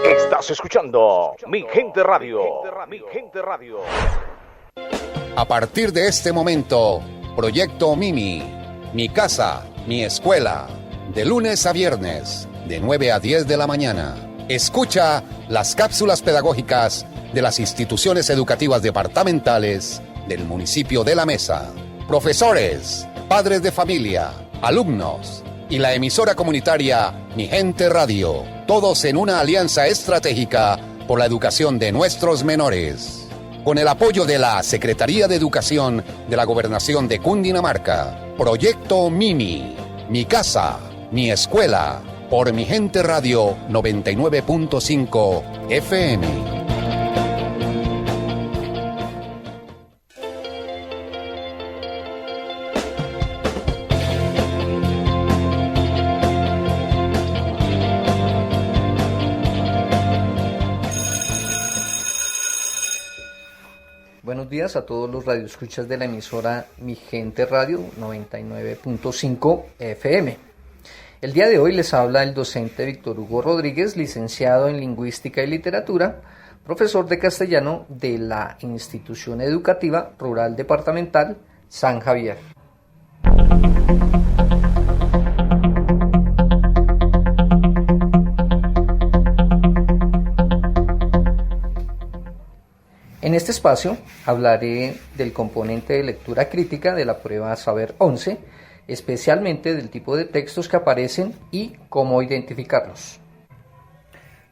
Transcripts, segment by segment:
Estás escuchando Mi Gente Radio. Mi Gente Radio. A partir de este momento, Proyecto Mimi, mi casa, mi escuela, de lunes a viernes, de 9 a 10 de la mañana. Escucha las cápsulas pedagógicas de las instituciones educativas departamentales del municipio de La Mesa. Profesores, padres de familia, alumnos y la emisora comunitaria Mi Gente Radio, todos en una alianza estratégica por la educación de nuestros menores. Con el apoyo de la Secretaría de Educación de la Gobernación de Cundinamarca, Proyecto Mimi, mi casa, mi escuela, por Mi Gente Radio 99.5 FM. Buenos días a todos los radioescuchas de la emisora Mi Gente Radio 99.5 FM. El día de hoy les habla el docente Víctor Hugo Rodríguez, licenciado en Lingüística y Literatura, profesor de castellano de la Institución Educativa Rural Departamental San Javier. En este espacio hablaré del componente de lectura crítica de la prueba Saber 11, especialmente del tipo de textos que aparecen y cómo identificarlos.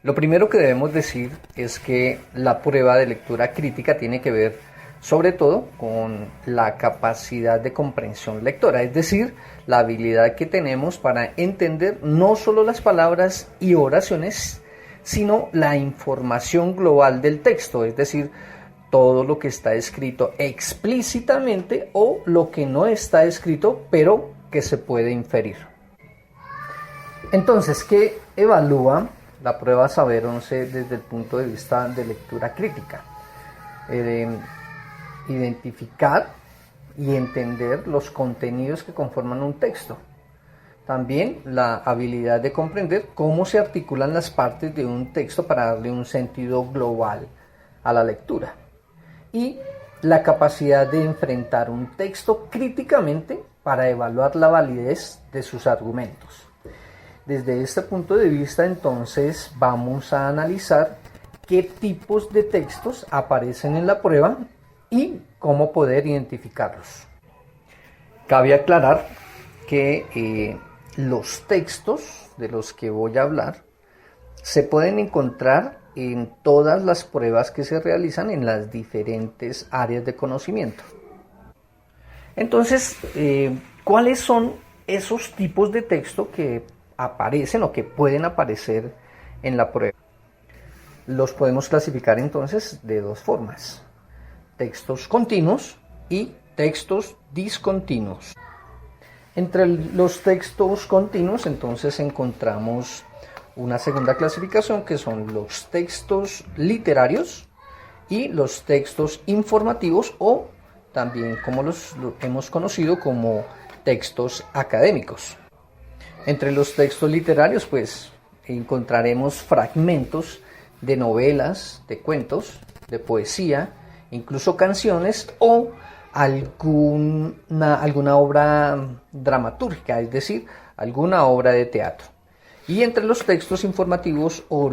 Lo primero que debemos decir es que la prueba de lectura crítica tiene que ver sobre todo con la capacidad de comprensión lectora, es decir, la habilidad que tenemos para entender no solo las palabras y oraciones, sino la información global del texto, es decir, todo lo que está escrito explícitamente o lo que no está escrito, pero que se puede inferir. Entonces, ¿qué evalúa la prueba Saber 11 desde el punto de vista de lectura crítica? Identificar y entender los contenidos que conforman un texto. También la habilidad de comprender cómo se articulan las partes de un texto para darle un sentido global a la lectura. Y la capacidad de enfrentar un texto críticamente para evaluar la validez de sus argumentos. Desde este punto de vista, entonces, vamos a analizar qué tipos de textos aparecen en la prueba y cómo poder identificarlos. Cabe aclarar que los textos de los que voy a hablar se pueden encontrar en todas las pruebas que se realizan en las diferentes áreas de conocimiento. Entonces, ¿cuáles son esos tipos de texto que aparecen o que pueden aparecer en la prueba? Los podemos clasificar entonces de dos formas: textos continuos y textos discontinuos. Entre los textos continuos entonces encontramos una segunda clasificación, que son los textos literarios y los textos informativos, o también como los hemos conocido como textos académicos. Entre los textos literarios pues encontraremos fragmentos de novelas, de cuentos, de poesía, incluso canciones o alguna obra dramatúrgica, es decir, alguna obra de teatro. Y entre los textos informativos o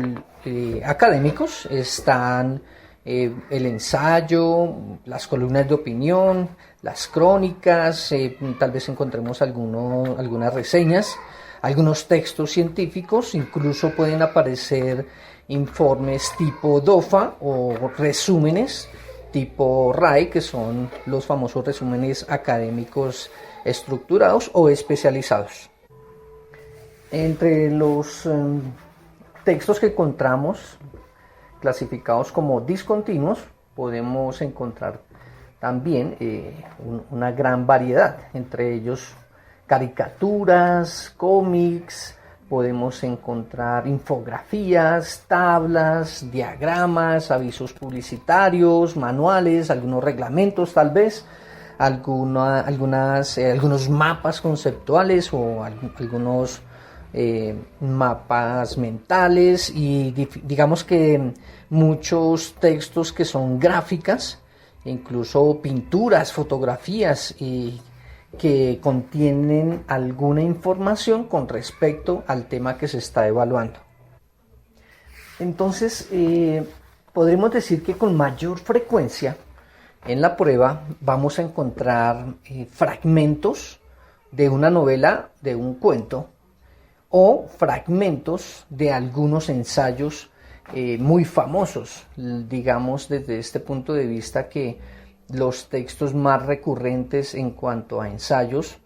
académicos están el ensayo, las columnas de opinión, las crónicas, tal vez encontremos algunas reseñas, algunos textos científicos, incluso pueden aparecer informes tipo DOFA o resúmenes tipo RAE, que son los famosos resúmenes académicos estructurados o especializados. Entre los textos que encontramos clasificados como discontinuos podemos encontrar también una gran variedad, entre ellos caricaturas, cómics, podemos encontrar infografías, tablas, diagramas, avisos publicitarios, manuales, algunos reglamentos tal vez, algunos mapas conceptuales o algunos mapas mentales, y digamos que muchos textos que son gráficas, incluso pinturas, fotografías, y que contienen alguna información con respecto al tema que se está evaluando. Entonces, podremos decir que con mayor frecuencia en la prueba vamos a encontrar fragmentos de una novela, de un cuento, o fragmentos de algunos ensayos muy famosos. Digamos desde este punto de vista que los textos más recurrentes en cuanto a ensayos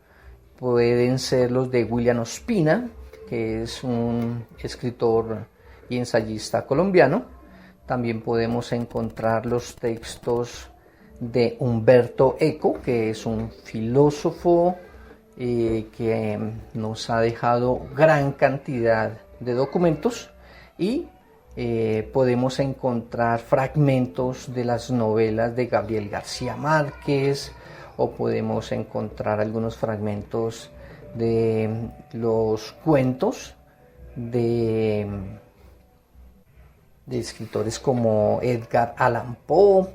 pueden ser los de William Ospina, que es un escritor y ensayista colombiano. También podemos encontrar los textos de Umberto Eco, que es un filósofo que nos ha dejado gran cantidad de documentos, y podemos encontrar fragmentos de las novelas de Gabriel García Márquez, o podemos encontrar algunos fragmentos de los cuentos de escritores como Edgar Allan Poe,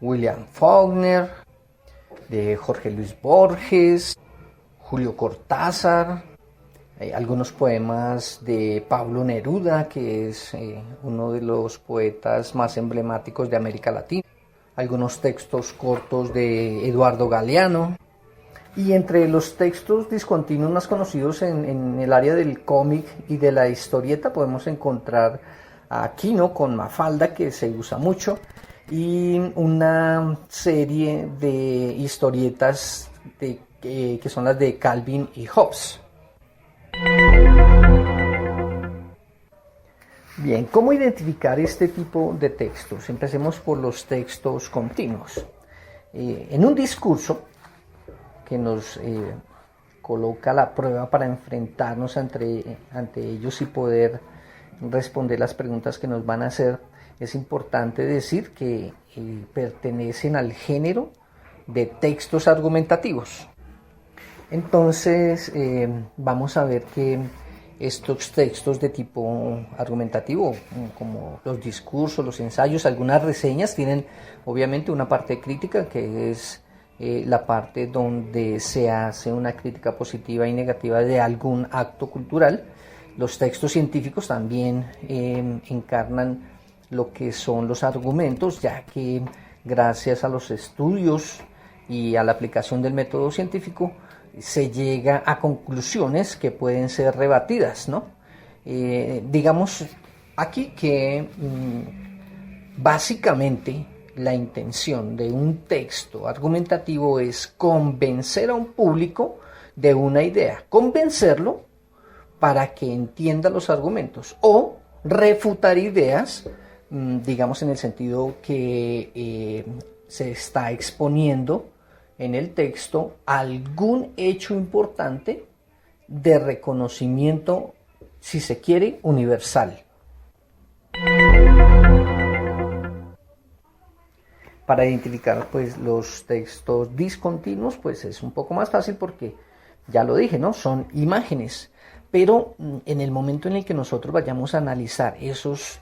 William Faulkner, de Jorge Luis Borges, Julio Cortázar, algunos poemas de Pablo Neruda, que es uno de los poetas más emblemáticos de América Latina, algunos textos cortos de Eduardo Galeano, y entre los textos discontinuos más conocidos en el área del cómic y de la historieta podemos encontrar a Quino con Mafalda, que se usa mucho, y una serie de historietas que son las de Calvin y Hobbes. Bien, ¿cómo identificar este tipo de textos? Empecemos por los textos continuos. En un discurso que nos coloca la prueba para enfrentarnos ante ellos y poder responder las preguntas que nos van a hacer, es importante decir que pertenecen al género de textos argumentativos. Entonces, vamos a ver que estos textos de tipo argumentativo, como los discursos, los ensayos, algunas reseñas, tienen obviamente una parte crítica, que es la parte donde se hace una crítica positiva y negativa de algún acto cultural. Los textos científicos también encarnan lo que son los argumentos, ya que gracias a los estudios y a la aplicación del método científico se llega a conclusiones que pueden ser rebatidas, ¿no? Digamos aquí que básicamente la intención de un texto argumentativo es convencer a un público de una idea, convencerlo para que entienda los argumentos, o refutar ideas, digamos en el sentido que se está exponiendo en el texto algún hecho importante de reconocimiento, si se quiere, universal. Para identificar pues los textos discontinuos pues es un poco más fácil porque ya lo dije, ¿no? Son imágenes, pero en el momento en el que nosotros vayamos a analizar esos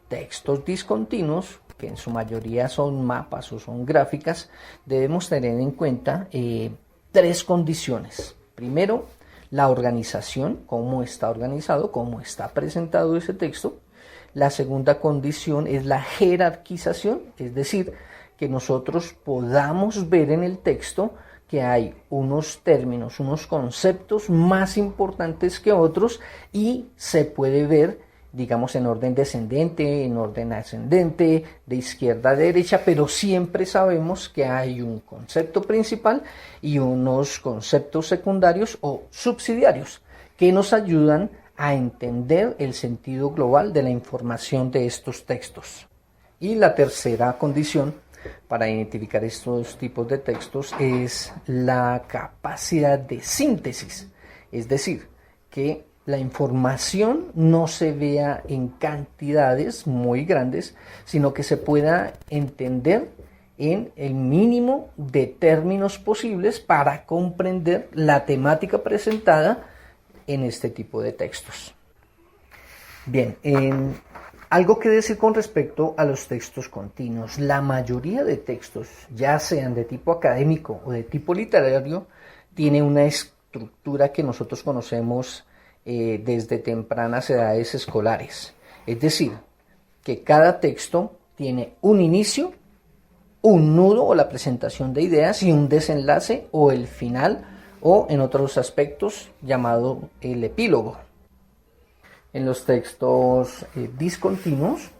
textos discontinuos, que en su mayoría son mapas o son gráficas, debemos tener en cuenta tres condiciones. Primero, la organización, cómo está organizado, cómo está presentado ese texto. La segunda condición es la jerarquización, es decir, que nosotros podamos ver en el texto que hay unos términos, unos conceptos más importantes que otros, y se puede ver, digamos, en orden descendente, en orden ascendente, de izquierda a derecha, pero siempre sabemos que hay un concepto principal y unos conceptos secundarios o subsidiarios que nos ayudan a entender el sentido global de la información de estos textos. Y la tercera condición para identificar estos tipos de textos es la capacidad de síntesis, es decir, que la información no se vea en cantidades muy grandes, sino que se pueda entender en el mínimo de términos posibles para comprender la temática presentada en este tipo de textos. Bien, algo que decir con respecto a los textos continuos. La mayoría de textos, ya sean de tipo académico o de tipo literario, tiene una estructura que nosotros conocemos desde tempranas edades escolares. Es decir, que cada texto tiene un inicio, un nudo o la presentación de ideas y un desenlace o el final, o en otros aspectos llamado el epílogo. En los textos discontinuos,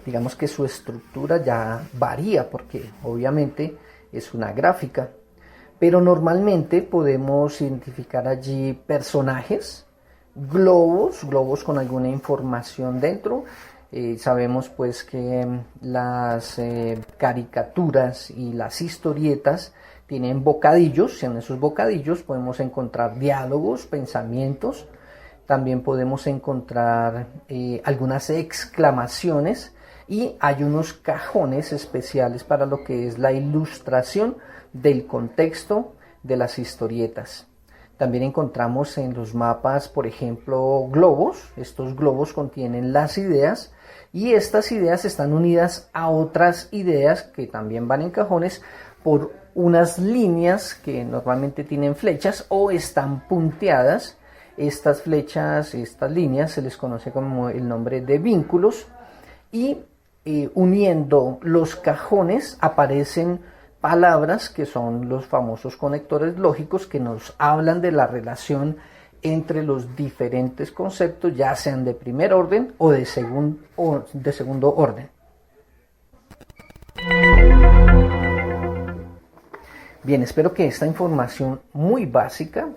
digamos que su estructura ya varía porque obviamente es una gráfica, pero normalmente podemos identificar allí personajes, globos con alguna información dentro. Sabemos pues que las caricaturas y las historietas tienen bocadillos. En esos bocadillos podemos encontrar diálogos, pensamientos. También podemos encontrar algunas exclamaciones y hay unos cajones especiales para lo que es la ilustración del contexto de las historietas. También encontramos en los mapas, por ejemplo, globos. Estos globos contienen las ideas y estas ideas están unidas a otras ideas que también van en cajones por unas líneas que normalmente tienen flechas o están punteadas. Estas flechas, estas líneas se les conoce como el nombre de vínculos y uniendo los cajones aparecen palabras que son los famosos conectores lógicos que nos hablan de la relación entre los diferentes conceptos, ya sean de primer orden o de segundo orden. Bien, espero que esta información muy básica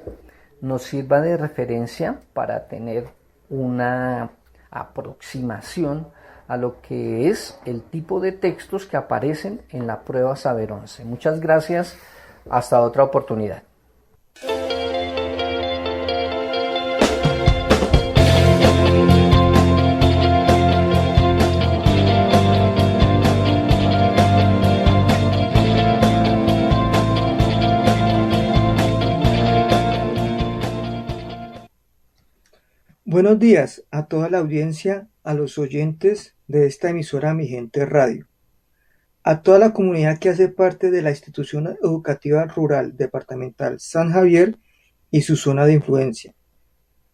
nos sirva de referencia para tener una aproximación a lo que es el tipo de textos que aparecen en la prueba Saber 11. Muchas gracias, hasta otra oportunidad. Buenos días a toda la audiencia, a los oyentes de esta emisora Mi Gente Radio, a toda la comunidad que hace parte de la Institución Educativa Rural Departamental San Javier y su zona de influencia.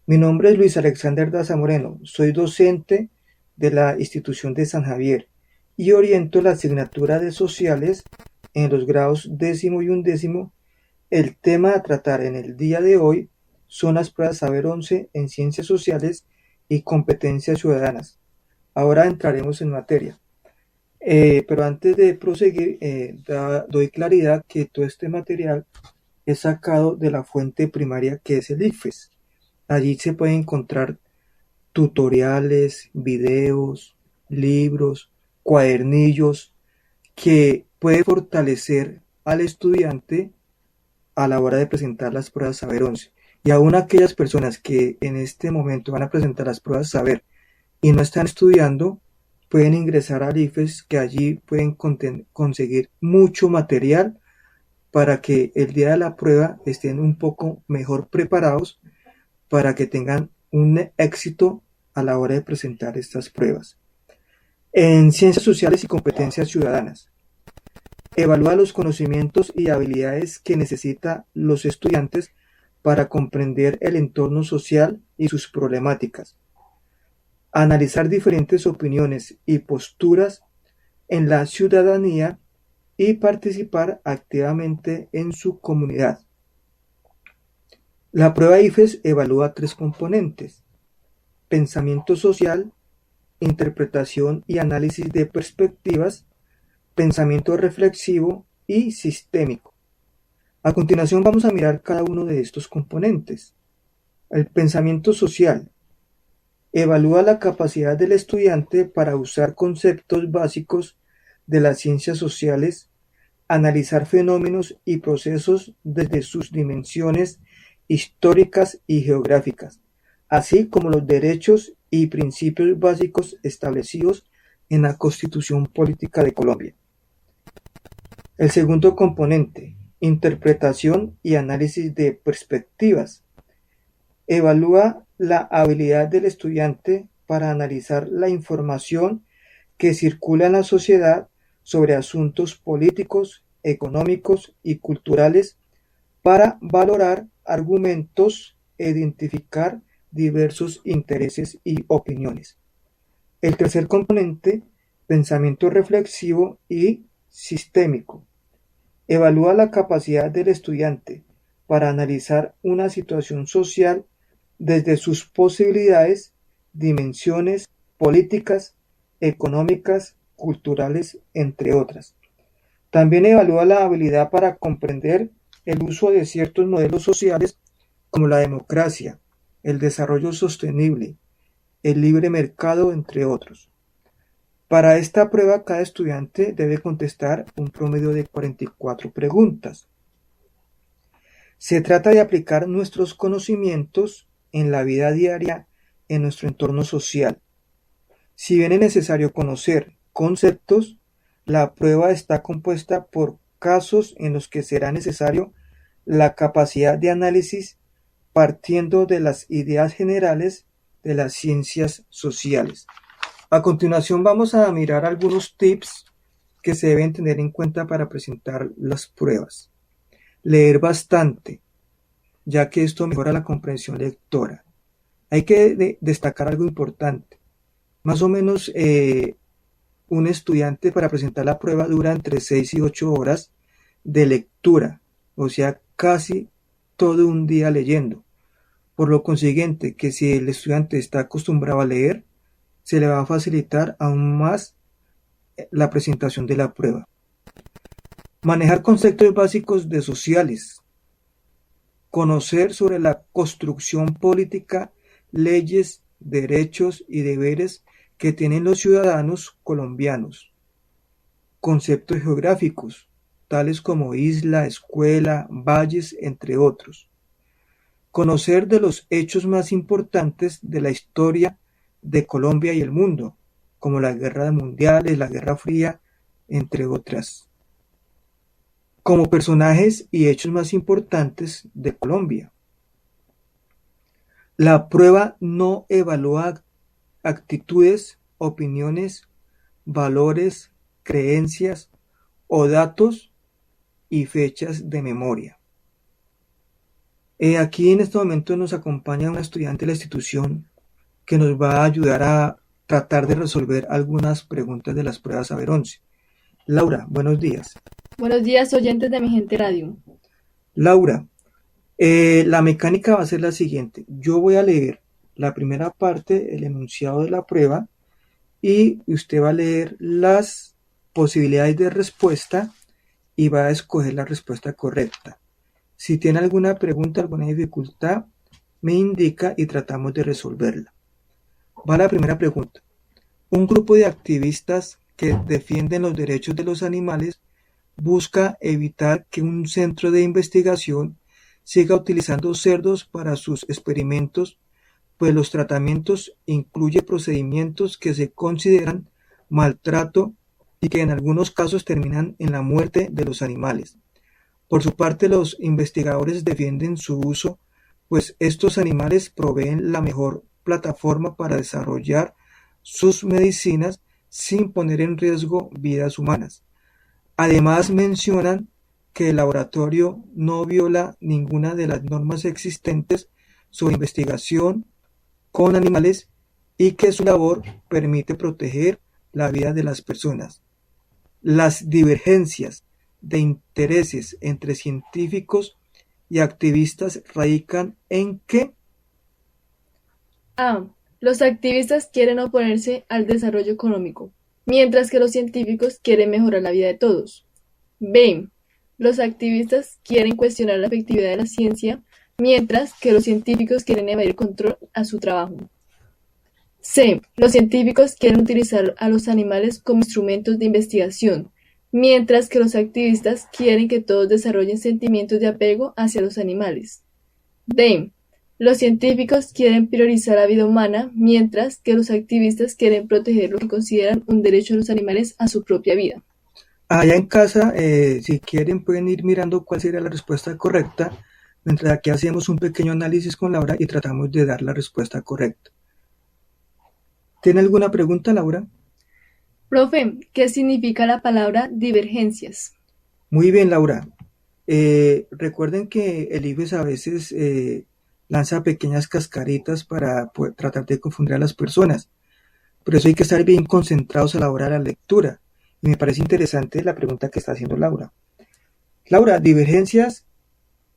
Mi nombre es Luis Alexander Daza Moreno, soy docente de la institución de San Javier y oriento la asignatura de sociales en los grados 10º y 11º. El tema a tratar en el día de hoy son las pruebas Saber 11 en Ciencias Sociales y Competencias Ciudadanas. Ahora entraremos en materia. Pero antes de proseguir, doy claridad que todo este material es sacado de la fuente primaria que es el ICFES. Allí se pueden encontrar tutoriales, videos, libros, cuadernillos que puede fortalecer al estudiante a la hora de presentar las pruebas Saber 11. Y aún aquellas personas que en este momento van a presentar las pruebas Saber y no están estudiando, pueden ingresar al ICFES, que allí pueden conseguir mucho material para que el día de la prueba estén un poco mejor preparados para que tengan un éxito a la hora de presentar estas pruebas. En Ciencias Sociales y Competencias Ciudadanas, evalúa los conocimientos y habilidades que necesitan los estudiantes para comprender el entorno social y sus problemáticas. Analizar diferentes opiniones y posturas en la ciudadanía y participar activamente en su comunidad. La prueba ICFES evalúa 3 componentes: pensamiento social, interpretación y análisis de perspectivas, pensamiento reflexivo y sistémico. A continuación vamos a mirar cada uno de estos componentes. El pensamiento social evalúa la capacidad del estudiante para usar conceptos básicos de las ciencias sociales, analizar fenómenos y procesos desde sus dimensiones históricas y geográficas, así como los derechos y principios básicos establecidos en la Constitución Política de Colombia. El segundo componente, interpretación y análisis de perspectivas. Evalúa la habilidad del estudiante para analizar la información que circula en la sociedad sobre asuntos políticos, económicos y culturales para valorar argumentos e identificar diversos intereses y opiniones. El tercer componente, pensamiento reflexivo y sistémico. Evalúa la capacidad del estudiante para analizar una situación social desde sus posibilidades, dimensiones políticas, económicas, culturales, entre otras. También evalúa la habilidad para comprender el uso de ciertos modelos sociales como la democracia, el desarrollo sostenible, el libre mercado, entre otros. Para esta prueba, cada estudiante debe contestar un promedio de 44 preguntas. Se trata de aplicar nuestros conocimientos en la vida diaria en nuestro entorno social. Si bien es necesario conocer conceptos, la prueba está compuesta por casos en los que será necesario la capacidad de análisis partiendo de las ideas generales de las ciencias sociales. A continuación vamos a mirar algunos tips que se deben tener en cuenta para presentar las pruebas. Leer bastante, ya que esto mejora la comprensión lectora. Hay que destacar algo importante. Más o menos un estudiante para presentar la prueba dura entre 6 y 8 horas de lectura, o sea, casi todo un día leyendo. Por lo consiguiente, que si el estudiante está acostumbrado a leer, se le va a facilitar aún más la presentación de la prueba. Manejar conceptos básicos de sociales. Conocer sobre la construcción política, leyes, derechos y deberes que tienen los ciudadanos colombianos. Conceptos geográficos, tales como isla, escuela, valles, entre otros. Conocer de los hechos más importantes de la historia de Colombia y el mundo, como las guerras mundiales, la Guerra Fría, entre otras. Como personajes y hechos más importantes de Colombia. La prueba no evalúa actitudes, opiniones, valores, creencias o datos y fechas de memoria. Aquí en este momento nos acompaña una estudiante de la institución que nos va a ayudar a tratar de resolver algunas preguntas de las pruebas Saber 11. Laura, buenos días. Buenos días, oyentes de Mi Gente Radio. Laura, la mecánica va a ser la siguiente. Yo voy a leer la primera parte, el enunciado de la prueba, y usted va a leer las posibilidades de respuesta y va a escoger la respuesta correcta. Si tiene alguna pregunta, alguna dificultad, me indica y tratamos de resolverla. Va la primera pregunta. Un grupo de activistas que defienden los derechos de los animales busca evitar que un centro de investigación siga utilizando cerdos para sus experimentos, pues los tratamientos incluyen procedimientos que se consideran maltrato y que en algunos casos terminan en la muerte de los animales. Por su parte, los investigadores defienden su uso, pues estos animales proveen la mejor plataforma para desarrollar sus medicinas sin poner en riesgo vidas humanas. Además, mencionan que el laboratorio no viola ninguna de las normas existentes sobre investigación con animales y que su labor permite proteger la vida de las personas. Las divergencias de intereses entre científicos y activistas radican en que A. Los activistas quieren oponerse al desarrollo económico, mientras que los científicos quieren mejorar la vida de todos. B. Los activistas quieren cuestionar la efectividad de la ciencia, mientras que los científicos quieren evadir control a su trabajo. C. Los científicos quieren utilizar a los animales como instrumentos de investigación, mientras que los activistas quieren que todos desarrollen sentimientos de apego hacia los animales. D. Los científicos quieren priorizar la vida humana, mientras que los activistas quieren proteger lo que consideran un derecho de los animales a su propia vida. Allá en casa, si quieren, pueden ir mirando cuál sería la respuesta correcta, mientras aquí hacemos un pequeño análisis con Laura y tratamos de dar la respuesta correcta. ¿Tiene alguna pregunta, Laura? Profe, ¿qué significa la palabra divergencias? Muy bien, Laura. Recuerden que el IFES a veces lanza pequeñas cascaritas para tratar de confundir a las personas. Por eso hay que estar bien concentrados a la hora de la lectura. Y me parece interesante la pregunta que está haciendo Laura. Laura, divergencias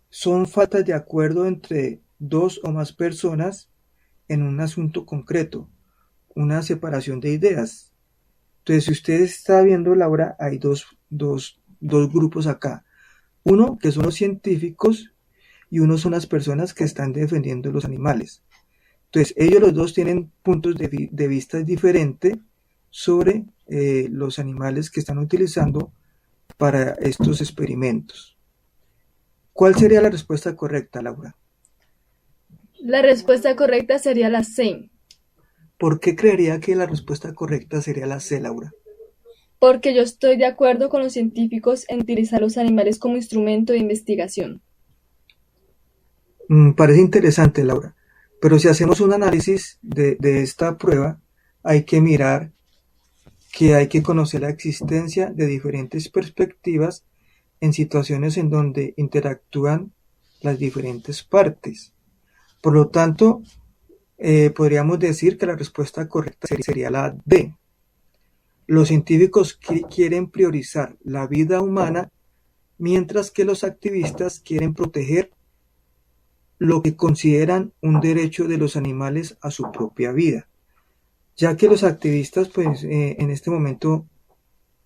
son faltas de acuerdo entre dos o más personas en un asunto concreto, una separación de ideas. Entonces, si usted está viendo, Laura, hay dos grupos acá. Uno que son los científicos y uno son las personas que están defendiendo los animales. Entonces, ellos los dos tienen puntos de vista diferentes sobre los animales que están utilizando para estos experimentos. ¿Cuál sería la respuesta correcta, Laura? La respuesta correcta sería la C, ¿Por qué creería que la respuesta correcta sería la C, Laura? porque yo estoy de acuerdo con los científicos en utilizar los animales como instrumento de investigación. Parece interesante, Laura. Pero si hacemos un análisis de esta prueba, hay que mirar que hay que conocer la existencia de diferentes perspectivas en situaciones en donde interactúan las diferentes partes. Por lo tanto, podríamos decir que la respuesta correcta sería la D. Los científicos quieren priorizar la vida humana, mientras que los activistas quieren proteger lo que consideran un derecho de los animales a su propia vida, ya que los activistas pues en este momento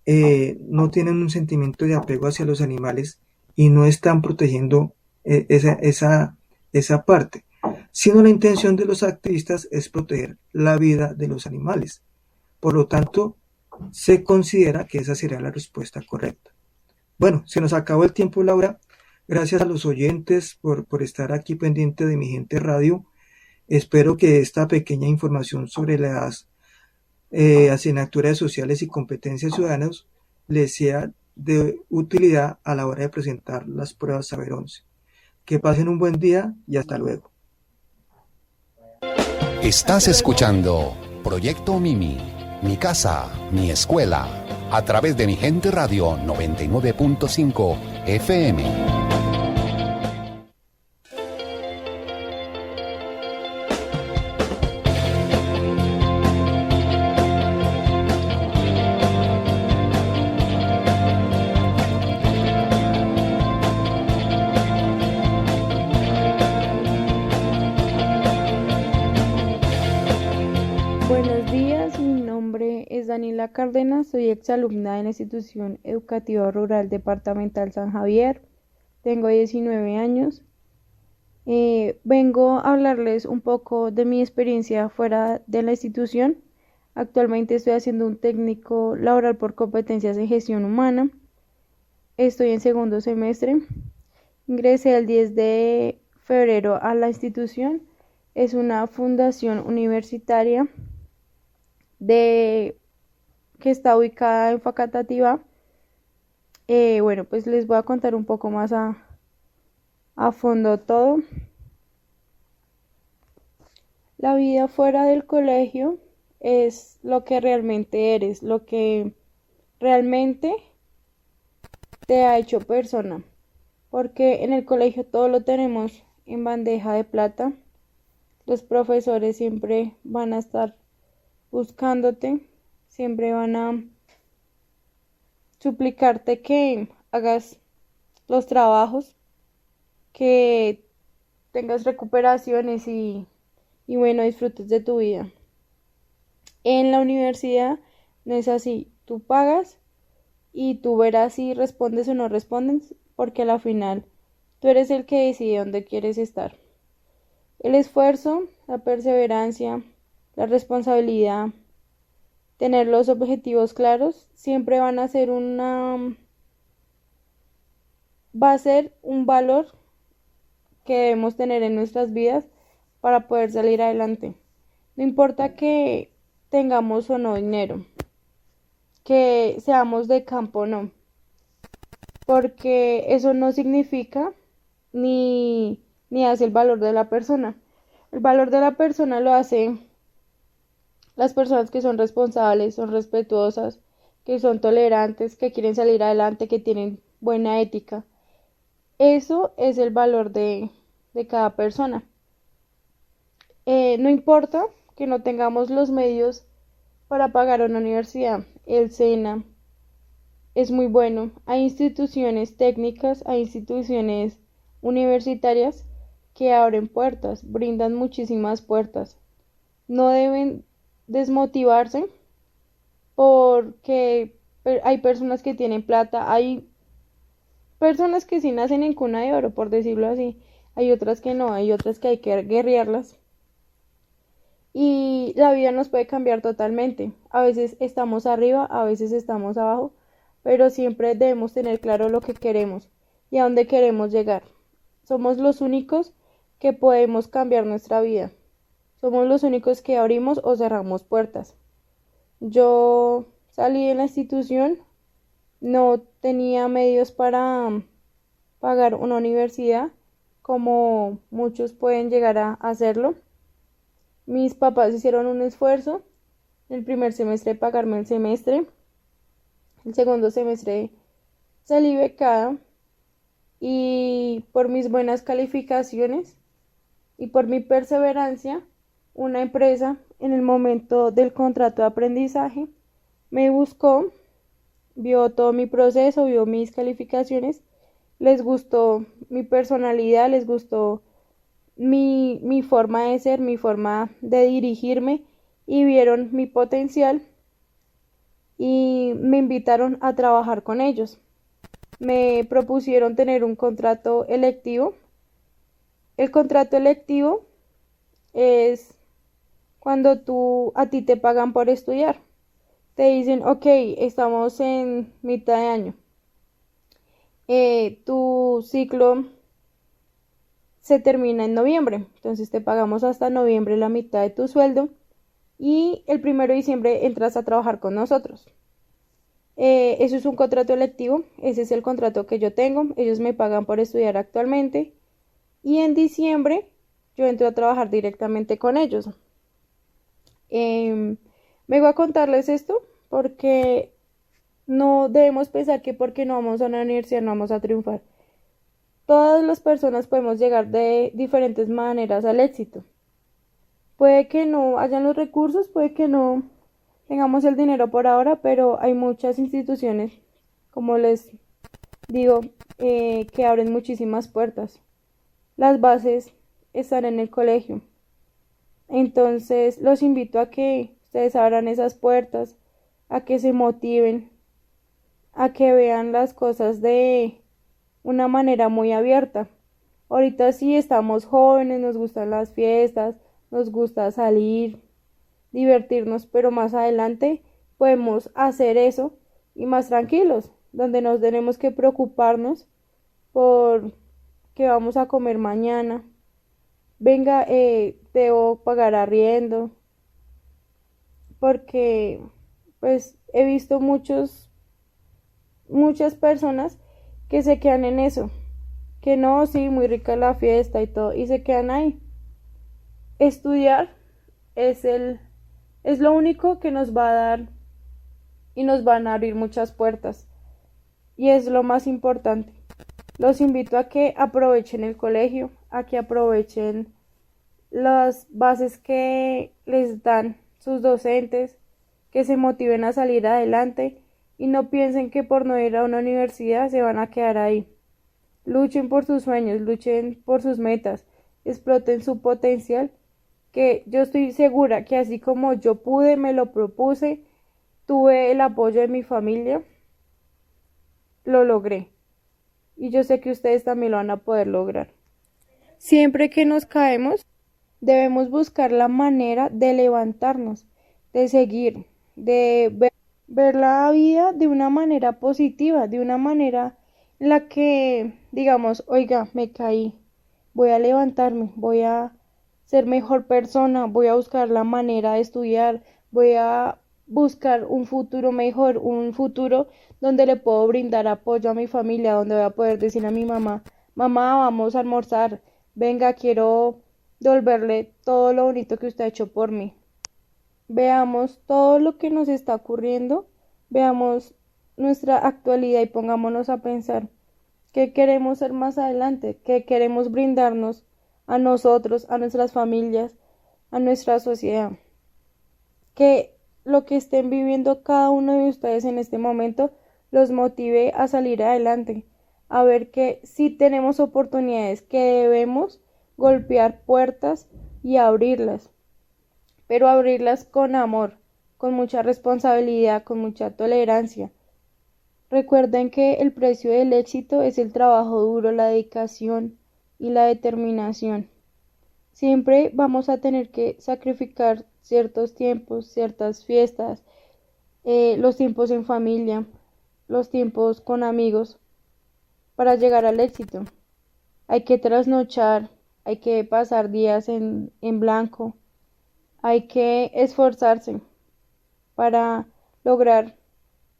no tienen un sentimiento de apego hacia los animales y no están protegiendo esa parte, sino la intención de los activistas es proteger la vida de los animales. Por lo tanto, se considera que esa sería la respuesta correcta. Bueno, se nos acabó el tiempo, Laura. Gracias a los oyentes por estar aquí pendiente de Mi Gente Radio. Espero que esta pequeña información sobre las asignaturas sociales y competencias ciudadanas les sea de utilidad a la hora de presentar las pruebas Saber 11. Que pasen un buen día y hasta luego. Estás escuchando Proyecto Mimi, mi casa, mi escuela, a través de Mi Gente Radio 99.5 FM. Buenos días, mi nombre es Daniela Cárdenas, soy exalumna de la Institución Educativa Rural Departamental San Javier, tengo 19 años. Vengo a hablarles un poco de mi experiencia fuera de la institución. Actualmente estoy haciendo un técnico laboral por competencias en gestión humana. Estoy en segundo semestre. Ingresé el 10 de febrero a la institución. Es una fundación universitaria que está ubicada en Facatativá. Bueno, pues les voy a contar un poco más a fondo todo. La vida fuera del colegio es lo que realmente eres, lo que realmente te ha hecho persona, porque en el colegio todo lo tenemos en bandeja de plata. Los profesores siempre van a estar buscándote, siempre van a suplicarte que hagas los trabajos, que tengas recuperaciones y bueno, disfrutes de tu vida. En la universidad no es así, tú pagas y tú verás si respondes o no respondes, porque a la final tú eres el que decide dónde quieres estar. El esfuerzo, la perseverancia, la responsabilidad, tener los objetivos claros, siempre van a ser va a ser un valor que debemos tener en nuestras vidas para poder salir adelante. No importa que tengamos o no dinero. que seamos de campo, no, porque eso no significa ni hace el valor de la persona. El valor de la persona lo hace las personas que son responsables, son respetuosas, que son tolerantes, que quieren salir adelante, que tienen buena ética. Eso es el valor de cada persona. No importa que no tengamos los medios para pagar una universidad. El SENA es muy bueno. Hay instituciones técnicas, hay instituciones universitarias que abren puertas, brindan muchísimas puertas. No deben desmotivarse porque hay personas que tienen plata, hay personas que sí nacen en cuna de oro, por decirlo así, hay otras que no, hay otras que hay que guerrearlas. Y la vida nos puede cambiar totalmente. A veces estamos arriba, a veces estamos abajo, pero siempre debemos tener claro lo que queremos y a dónde queremos llegar. Somos los únicos que podemos cambiar nuestra vida. Somos los únicos que abrimos o cerramos puertas. Yo salí de la institución, no tenía medios para pagar una universidad, como muchos pueden llegar a hacerlo. Mis papás hicieron un esfuerzo, el primer semestre pagarme el semestre, el segundo semestre salí becada y por mis buenas calificaciones y por mi perseverancia, una empresa en el momento del contrato de aprendizaje me buscó, vio todo mi proceso, vio mis calificaciones, les gustó mi personalidad, les gustó mi forma de ser, mi forma de dirigirme y vieron mi potencial y me invitaron a trabajar con ellos. Me propusieron tener un contrato electivo. El contrato electivo es cuando a ti te pagan por estudiar. Te dicen, ok, estamos en mitad de año. Tu ciclo se termina en noviembre, entonces te pagamos hasta noviembre la mitad de tu sueldo y el 1 de diciembre entras a trabajar con nosotros. Eso es un contrato electivo, ese es el contrato que yo tengo, ellos me pagan por estudiar actualmente y en diciembre yo entro a trabajar directamente con ellos. Vengo a contarles esto porque no debemos pensar que porque no vamos a una universidad no vamos a triunfar. Todas las personas podemos llegar de diferentes maneras al éxito. Puede que no hayan los recursos, puede que no tengamos el dinero por ahora, pero hay muchas instituciones, como les digo, que abren muchísimas puertas. Las bases están en el colegio. Entonces, los invito a que ustedes abran esas puertas, a que se motiven, a que vean las cosas de una manera muy abierta. Ahorita sí estamos jóvenes, nos gustan las fiestas, nos gusta salir, divertirnos, pero más adelante podemos hacer eso y más tranquilos, donde no tenemos que preocuparnos por qué vamos a comer mañana. Venga, debo pagar arriendo, porque pues he visto muchas personas que se quedan en eso, que no, sí, muy rica la fiesta y todo, y se quedan ahí. Estudiar es lo único que nos va a dar y nos van a abrir muchas puertas, y es lo más importante. Los invito a que aprovechen el colegio, a que aprovechen las bases que les dan sus docentes, que se motiven a salir adelante y no piensen que por no ir a una universidad se van a quedar ahí. Luchen por sus sueños, luchen por sus metas, exploten su potencial, que yo estoy segura que así como yo pude, me lo propuse, tuve el apoyo de mi familia, lo logré. Y yo sé que ustedes también lo van a poder lograr. Siempre que nos caemos, debemos buscar la manera de levantarnos, de seguir, de ver la vida de una manera positiva, de una manera en la que digamos, oiga, me caí, voy a levantarme, voy a ser mejor persona, voy a buscar la manera de estudiar, voy a buscar un futuro mejor, un futuro donde le puedo brindar apoyo a mi familia, donde voy a poder decir a mi mamá, mamá, vamos a almorzar, venga, quiero devolverle todo lo bonito que usted ha hecho por mí. Veamos todo lo que nos está ocurriendo, veamos nuestra actualidad y pongámonos a pensar qué queremos ser más adelante, qué queremos brindarnos a nosotros, a nuestras familias, a nuestra sociedad. Que lo que estén viviendo cada uno de ustedes en este momento los motive a salir adelante, a ver que sí tenemos oportunidades, que debemos golpear puertas y abrirlas, pero abrirlas con amor, con mucha responsabilidad, con mucha tolerancia. Recuerden que el precio del éxito es el trabajo duro, la dedicación y la determinación. Siempre vamos a tener que sacrificar ciertos tiempos, ciertas fiestas, los tiempos en familia, los tiempos con amigos para llegar al éxito. Hay que trasnochar, hay que pasar días en blanco, hay que esforzarse para lograr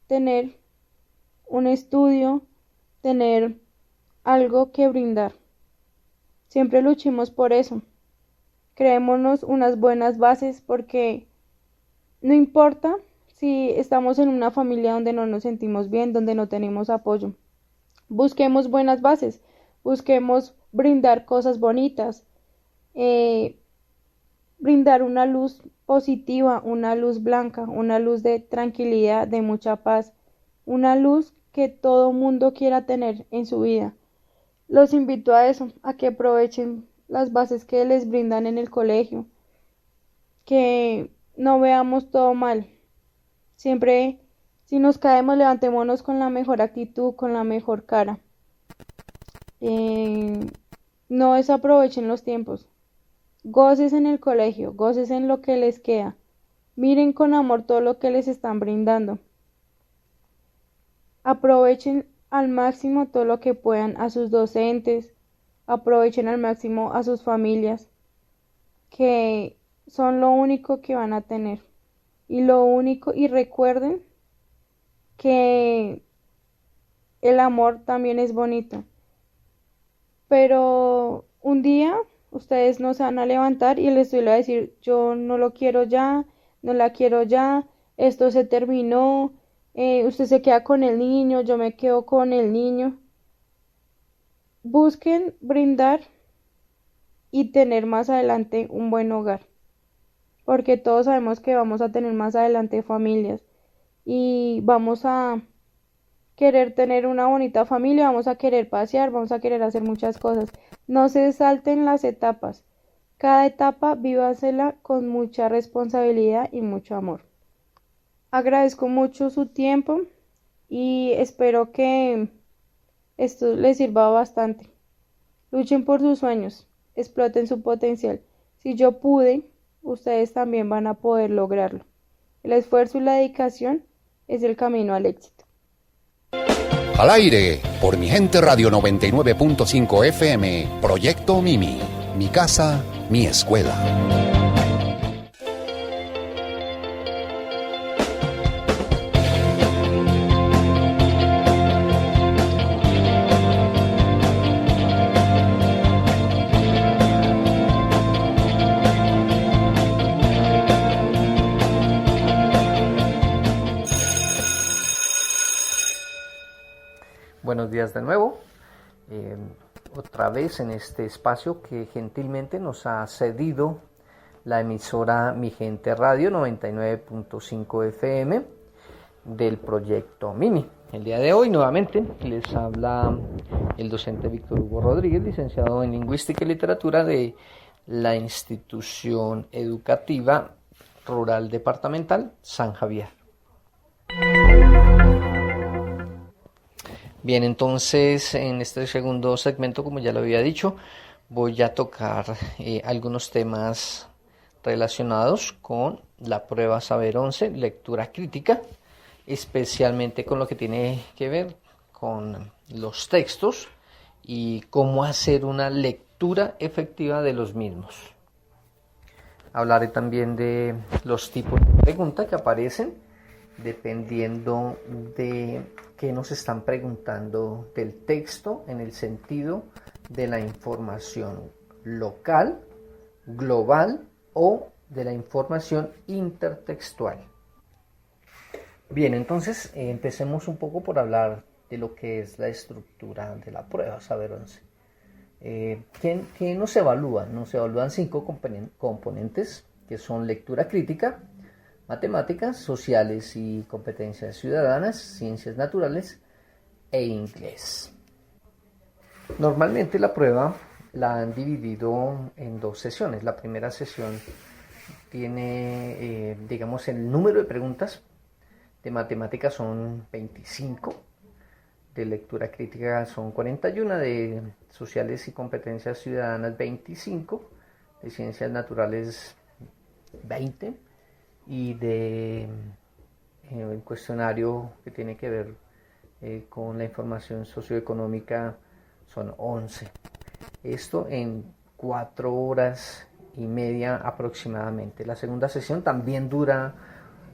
tener un estudio, tener algo que brindar. Siempre luchemos por eso. Creémonos unas buenas bases porque no importa si estamos en una familia donde no nos sentimos bien, donde no tenemos apoyo. Busquemos buenas bases, busquemos brindar cosas bonitas, brindar una luz positiva, una luz blanca, una luz de tranquilidad, de mucha paz, una luz que todo mundo quiera tener en su vida. Los invito a eso, a que aprovechen las bases que les brindan en el colegio, que no veamos todo mal. Siempre, si nos caemos, levantémonos con la mejor actitud, con la mejor cara. No desaprovechen los tiempos. Goces en el colegio, goces en lo que les queda. Miren con amor todo lo que les están brindando. Aprovechen al máximo todo lo que puedan a sus docentes, aprovechen al máximo a sus familias, que son lo único que van a tener. Y recuerden que el amor también es bonito. Pero un día ustedes no se van a levantar y les voy a decir, yo no lo quiero ya, no la quiero ya, esto se terminó, usted se queda con el niño, yo me quedo con el niño. Busquen brindar y tener más adelante un buen hogar, porque todos sabemos que vamos a tener más adelante familias y vamos a querer tener una bonita familia, vamos a querer pasear, vamos a querer hacer muchas cosas. No se salten las etapas. Cada etapa vívasela con mucha responsabilidad y mucho amor. Agradezco mucho su tiempo y espero que esto les sirva bastante. Luchen por sus sueños, exploten su potencial. Si yo pude, ustedes también van a poder lograrlo. El esfuerzo y la dedicación es el camino al éxito. Al aire, por Mi Gente Radio 99.5 FM, Proyecto Mimi, mi casa, mi escuela. Buenos días de nuevo, otra vez en este espacio que gentilmente nos ha cedido la emisora Mi Gente Radio 99.5 FM del proyecto Mimi. El día de hoy nuevamente les habla el docente Víctor Hugo Rodríguez, licenciado en Lingüística y Literatura de la Institución Educativa Rural Departamental San Javier. Bien, entonces en este segundo segmento, como ya lo había dicho, voy a tocar algunos temas relacionados con la prueba Saber 11, lectura crítica, especialmente con lo que tiene que ver con los textos y cómo hacer una lectura efectiva de los mismos. Hablaré también de los tipos pregunta que aparecen dependiendo de qué nos están preguntando del texto en el sentido de la información local, global o de la información intertextual. Bien, entonces empecemos un poco por hablar de lo que es la estructura de la prueba Saber 11. ¿Qué nos evalúa? Nos evalúan 5 componentes que son lectura crítica, matemáticas, sociales y competencias ciudadanas, ciencias naturales e inglés. Normalmente la prueba la han dividido en 2 sesiones. La primera sesión tiene, digamos, el número de preguntas. De matemáticas son 25, de lectura crítica son 41, de sociales y competencias ciudadanas 25, de ciencias naturales 20 y de el cuestionario que tiene que ver con la información socioeconómica son 11. Esto en 4 horas y media aproximadamente. La segunda sesión también dura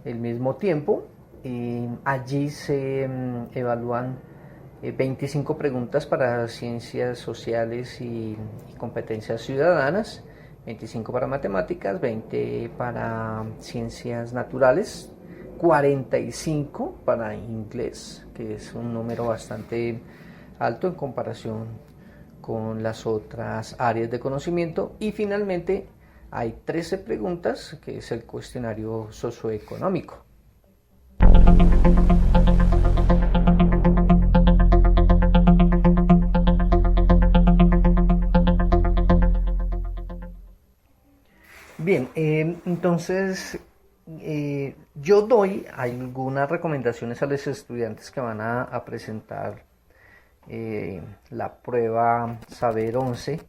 el mismo tiempo y allí se evalúan 25 preguntas para ciencias sociales y competencias ciudadanas, 25 para matemáticas, 20 para ciencias naturales, 45 para inglés, que es un número bastante alto en comparación con las otras áreas de conocimiento, y finalmente hay 13 preguntas, que es el cuestionario socioeconómico. Bien, entonces yo doy algunas recomendaciones a los estudiantes que van a presentar la prueba Saber 11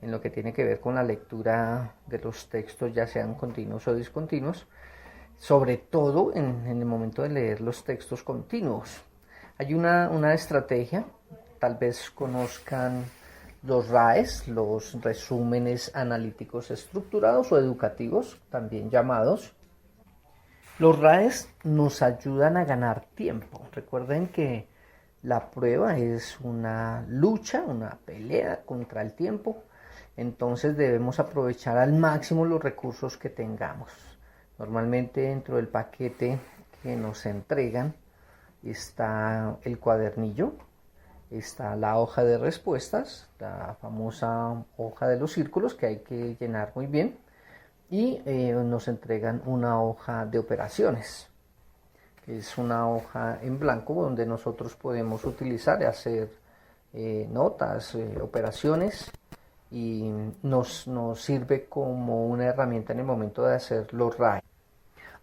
en lo que tiene que ver con la lectura de los textos, ya sean continuos o discontinuos, sobre todo en el momento de leer los textos continuos. Hay una estrategia, tal vez conozcan los RAEs, los resúmenes analíticos estructurados o educativos, también llamados. Los RAEs nos ayudan a ganar tiempo. Recuerden que la prueba es una lucha, una pelea contra el tiempo, entonces debemos aprovechar al máximo los recursos que tengamos. Normalmente dentro del paquete que nos entregan está el cuadernillo, está la hoja de respuestas, la famosa hoja de los círculos que hay que llenar muy bien, y nos entregan una hoja de operaciones, que es una hoja en blanco donde nosotros podemos utilizar y hacer notas, operaciones, y nos sirve como una herramienta en el momento de hacer los RAE.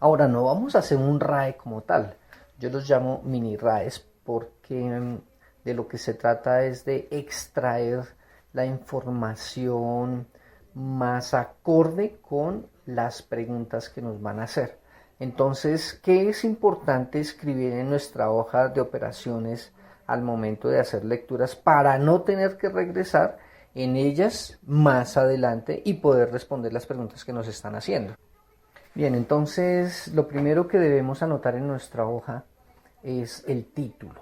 Ahora no vamos a hacer un RAE como tal, yo los llamo mini RAEs porque de lo que se trata es de extraer la información más acorde con las preguntas que nos van a hacer. Entonces, ¿qué es importante escribir en nuestra hoja de operaciones al momento de hacer lecturas para no tener que regresar en ellas más adelante y poder responder las preguntas que nos están haciendo? Bien, entonces lo primero que debemos anotar en nuestra hoja es el título.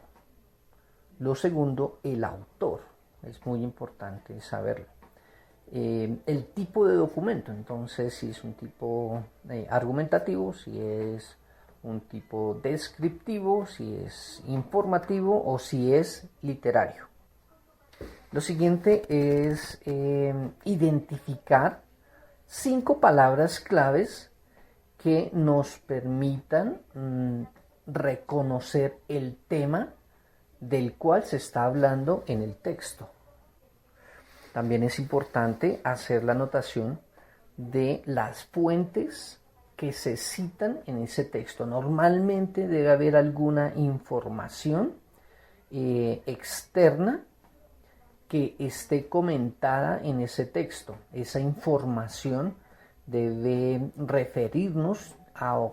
Lo segundo, el autor. Es muy importante saberlo. El tipo de documento, entonces si es un tipo argumentativo, si es un tipo descriptivo, si es informativo o si es literario. Lo siguiente es identificar 5 palabras claves que nos permitan reconocer el tema del cual se está hablando en el texto. También es importante hacer la anotación de las fuentes que se citan en ese texto. Normalmente debe haber alguna información externa que esté comentada en ese texto. Esa información debe referirnos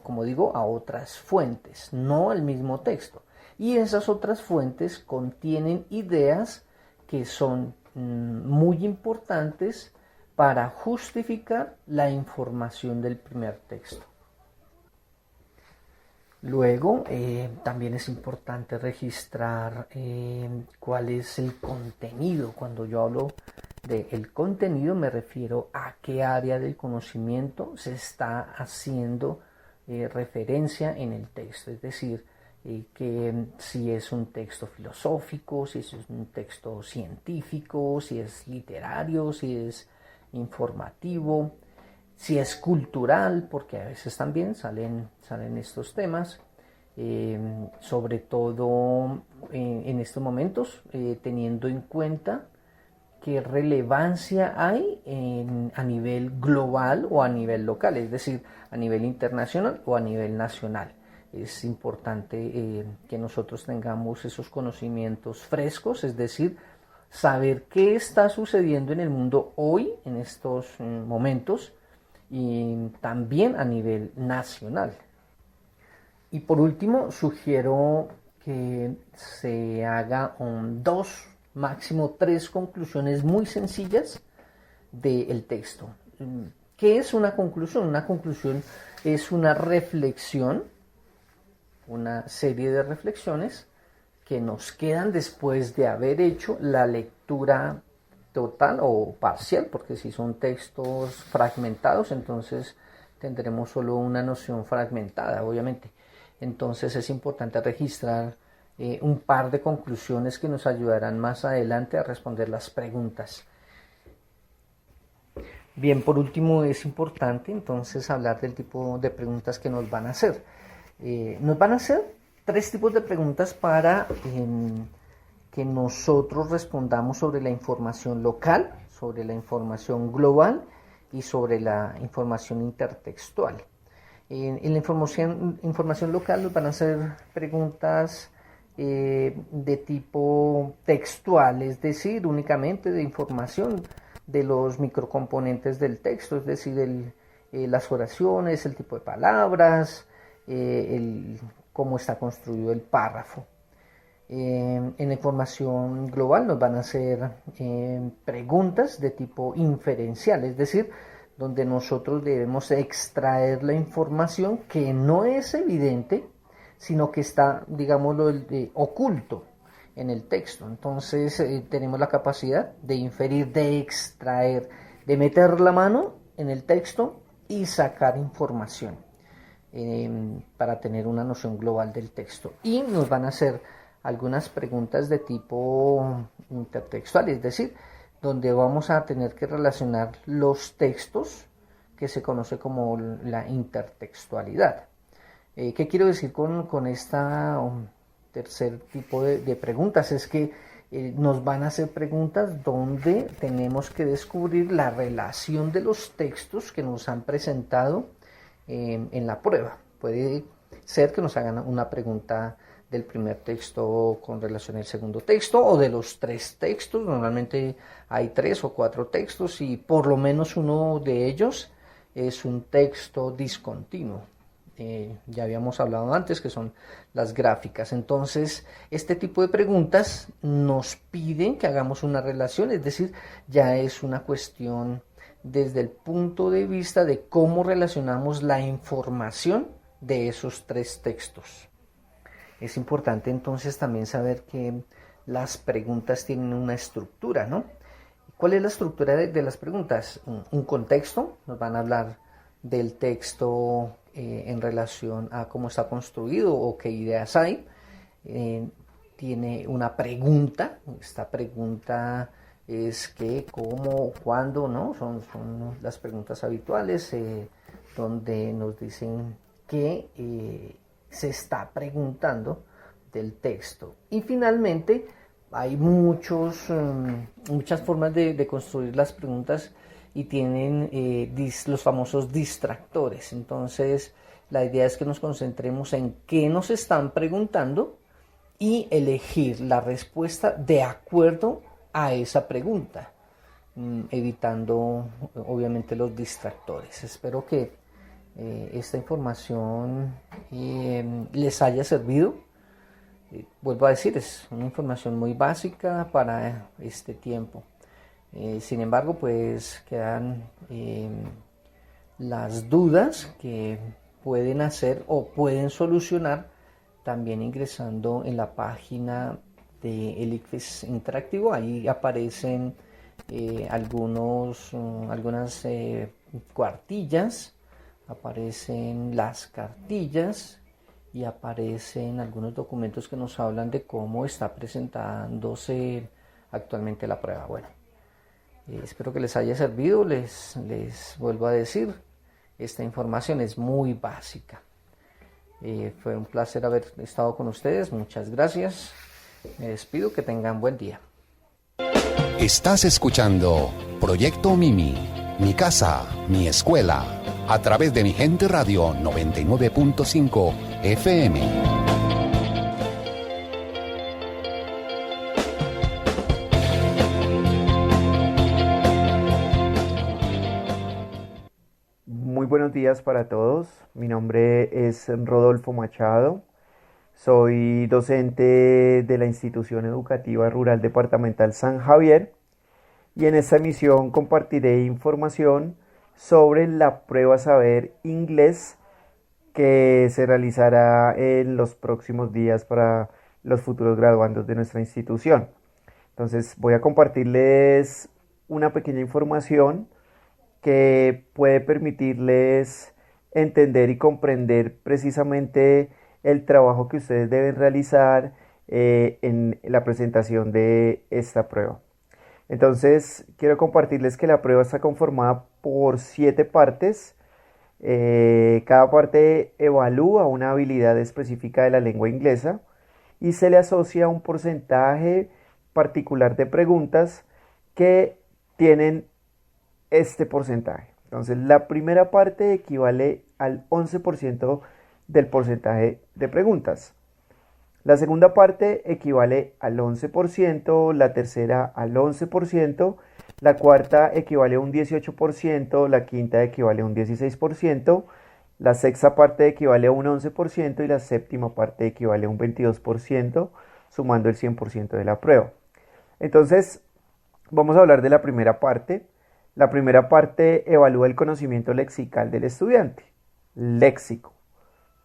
como digo, a otras fuentes, no al mismo texto. Y esas otras fuentes contienen ideas que son muy importantes para justificar la información del primer texto. Luego, también es importante registrar cuál es el contenido. Cuando yo hablo del contenido me refiero a qué área del conocimiento se está haciendo referencia en el texto. Es decir, que si es un texto filosófico, si es un texto científico, si es literario, si es informativo, si es cultural, porque a veces también salen estos temas, sobre todo en estos momentos, teniendo en cuenta qué relevancia hay a nivel global o a nivel local, es decir, a nivel internacional o a nivel nacional. Es importante que nosotros tengamos esos conocimientos frescos, es decir, saber qué está sucediendo en el mundo hoy, en estos momentos, y también a nivel nacional. Y por último, sugiero que se haga 2, máximo 3 conclusiones muy sencillas del texto. ¿Qué es una conclusión? Una conclusión es una reflexión, una serie de reflexiones que nos quedan después de haber hecho la lectura total o parcial, porque si son textos fragmentados, entonces tendremos solo una noción fragmentada, obviamente. Entonces es importante registrar un par de conclusiones que nos ayudarán más adelante a responder las preguntas. Bien, por último es importante entonces hablar del tipo de preguntas que nos van a hacer. Nos van a hacer 3 tipos de preguntas para que nosotros respondamos sobre la información local, sobre la información global y sobre la información intertextual. En la información local nos van a hacer preguntas de tipo textual, es decir, únicamente de información de los microcomponentes del texto, es decir, las oraciones, el tipo de palabras, cómo está construido el párrafo. En la información global nos van a hacer preguntas de tipo inferencial, es decir, donde nosotros debemos extraer la información que no es evidente, sino que está, digámoslo, oculto en el texto. Entonces tenemos la capacidad de inferir, de extraer, de meter la mano en el texto y sacar información para tener una noción global del texto. Y nos van a hacer algunas preguntas de tipo intertextual, es decir, donde vamos a tener que relacionar los textos, que se conoce como la intertextualidad. ¿Qué quiero decir con esta tercer tipo de preguntas? Es que nos van a hacer preguntas donde tenemos que descubrir la relación de los textos que nos han presentado en la prueba. Puede ser que nos hagan una pregunta del primer texto con relación al segundo texto, o de los 3 textos. Normalmente hay 3 o 4 textos y por lo menos uno de ellos es un texto discontinuo. Ya habíamos hablado antes que son las gráficas. Entonces, este tipo de preguntas nos piden que hagamos una relación, es decir, ya es una cuestión desde el punto de vista de cómo relacionamos la información de esos 3 textos. Es importante entonces también saber que las preguntas tienen una estructura, ¿no? ¿Cuál es la estructura de las preguntas? Un contexto, nos van a hablar del texto en relación a cómo está construido o qué ideas hay. Tiene una pregunta, esta pregunta es qué, cómo, cuándo, ¿no? Son las preguntas habituales donde nos dicen qué se está preguntando del texto. Y finalmente hay muchas formas de construir las preguntas y tienen los famosos distractores. Entonces la idea es que nos concentremos en qué nos están preguntando y elegir la respuesta de acuerdo a esa pregunta, evitando obviamente los distractores. Espero que esta información les haya servido. Vuelvo a decir, es una información muy básica para este tiempo. Sin embargo, pues quedan las dudas que pueden hacer o pueden solucionar también ingresando en la página de el ICFES Interactivo. Ahí aparecen algunas cuartillas, aparecen las cartillas y aparecen algunos documentos que nos hablan de cómo está presentándose actualmente la prueba. Bueno, espero que les haya servido. Les vuelvo a decir, esta información es muy básica. Fue un placer haber estado con ustedes. Muchas gracias. Me despido. Que tengan buen día. Estás escuchando Proyecto Mimi, mi casa, mi escuela, a través de Mi Gente Radio 99.5 FM. Muy buenos días para todos. Mi nombre es Rodolfo Machado. Soy docente de la Institución Educativa Rural Departamental San Javier y en esta emisión compartiré información sobre la prueba Saber Inglés que se realizará en los próximos días para los futuros graduandos de nuestra institución. Entonces voy a compartirles una pequeña información que puede permitirles entender y comprender precisamente el trabajo que ustedes deben realizar en la presentación de esta prueba. Entonces, quiero compartirles que la prueba está conformada por 7 partes. Cada parte evalúa una habilidad específica de la lengua inglesa y se le asocia un porcentaje particular de preguntas que tienen este porcentaje. Entonces, la primera parte equivale al 11% del porcentaje de preguntas. La segunda parte equivale al 11%, la tercera al 11%, la cuarta equivale a un 18%, la quinta equivale a un 16%, la sexta parte equivale a un 11% y la séptima parte equivale a un 22%, sumando el 100% de la prueba. Entonces, vamos a hablar de la primera parte. La primera parte evalúa el conocimiento lexical del estudiante, léxico.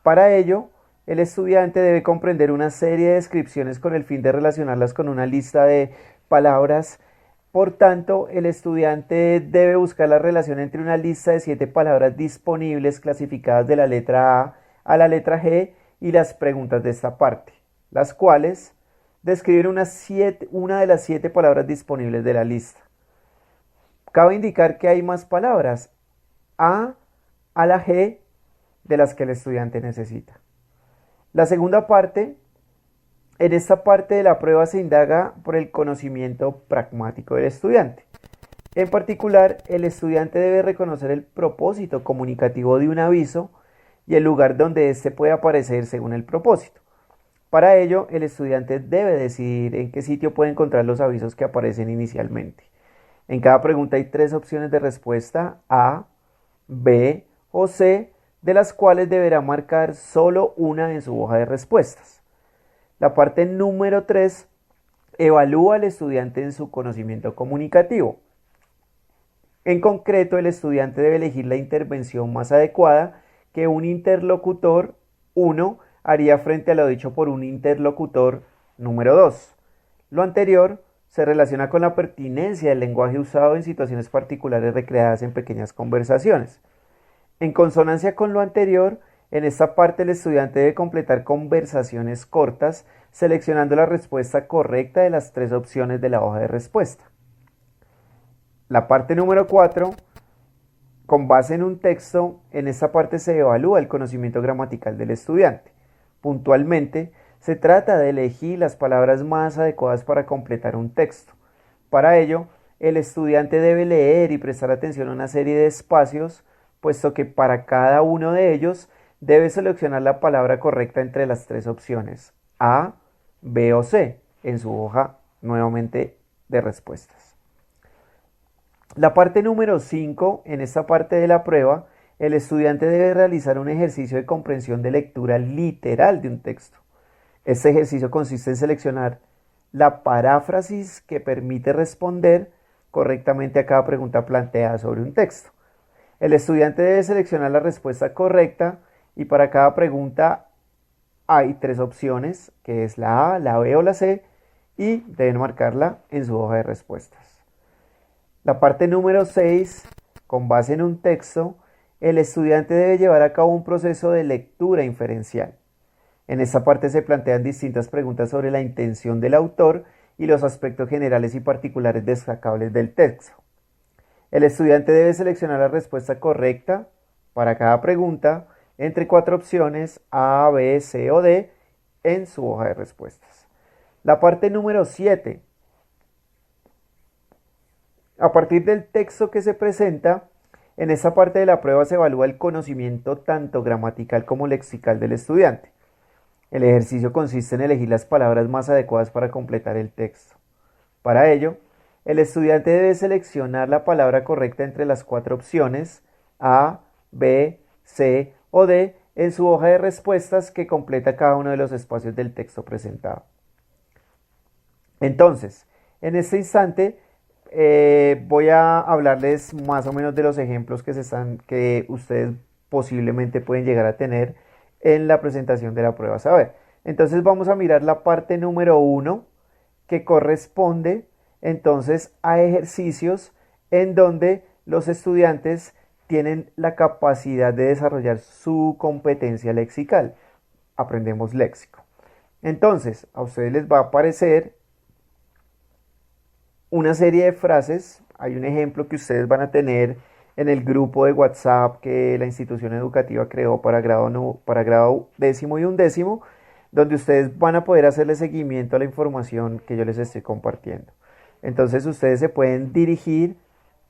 Para ello, el estudiante debe comprender una serie de descripciones con el fin de relacionarlas con una lista de palabras. Por tanto, el estudiante debe buscar la relación entre una lista de 7 palabras disponibles clasificadas de la letra A la letra G y las preguntas de esta parte, las cuales describen una de las 7 palabras disponibles de la lista. Cabe indicar que hay más palabras a la G de las que el estudiante necesita. La segunda parte, en esta parte de la prueba se indaga por el conocimiento pragmático del estudiante. En particular, el estudiante debe reconocer el propósito comunicativo de un aviso y el lugar donde éste puede aparecer según el propósito. Para ello, el estudiante debe decidir en qué sitio puede encontrar los avisos que aparecen inicialmente. En cada pregunta hay 3 opciones de respuesta, A, B o C, de las cuales deberá marcar solo una en su hoja de respuestas. La parte número 3 evalúa al estudiante en su conocimiento comunicativo. En concreto, el estudiante debe elegir la intervención más adecuada que un interlocutor 1 haría frente a lo dicho por un interlocutor número 2. Lo anterior se relaciona con la pertinencia del lenguaje usado en situaciones particulares recreadas en pequeñas conversaciones. En consonancia con lo anterior, en esta parte el estudiante debe completar conversaciones cortas, seleccionando la respuesta correcta de las 3 opciones de la hoja de respuesta. La parte número 4, con base en un texto, en esta parte se evalúa el conocimiento gramatical del estudiante. Puntualmente, se trata de elegir las palabras más adecuadas para completar un texto. Para ello, el estudiante debe leer y prestar atención a una serie de espacios, puesto que para cada uno de ellos debe seleccionar la palabra correcta entre las 3 opciones, A, B o C, en su hoja nuevamente de respuestas. La parte número 5, en esta parte de la prueba, el estudiante debe realizar un ejercicio de comprensión de lectura literal de un texto. Este ejercicio consiste en seleccionar la paráfrasis que permite responder correctamente a cada pregunta planteada sobre un texto. El estudiante debe seleccionar la respuesta correcta y para cada pregunta hay 3 opciones, que es la A, la B o la C, y deben marcarla en su hoja de respuestas. La parte número 6, con base en un texto, el estudiante debe llevar a cabo un proceso de lectura inferencial. En esta parte se plantean distintas preguntas sobre la intención del autor y los aspectos generales y particulares destacables del texto. El estudiante debe seleccionar la respuesta correcta para cada pregunta entre 4 opciones A, B, C o D en su hoja de respuestas. La parte número 7. A partir del texto que se presenta, en esta parte de la prueba se evalúa el conocimiento tanto gramatical como lexical del estudiante. El ejercicio consiste en elegir las palabras más adecuadas para completar el texto. Para ello, el estudiante debe seleccionar la palabra correcta entre las 4 opciones A, B, C o D en su hoja de respuestas que completa cada uno de los espacios del texto presentado. Entonces, en este instante voy a hablarles más o menos de los ejemplos que ustedes posiblemente pueden llegar a tener en la presentación de la prueba saber. Entonces vamos a mirar la parte número 1 que corresponde entonces a ejercicios en donde los estudiantes tienen la capacidad de desarrollar su competencia lexical. Aprendemos léxico. Entonces, a ustedes les va a aparecer una serie de frases. Hay un ejemplo que ustedes van a tener en el grupo de WhatsApp que la institución educativa creó para grado 10º y 11º, donde ustedes van a poder hacerle seguimiento a la información que yo les estoy compartiendo. Entonces ustedes se pueden dirigir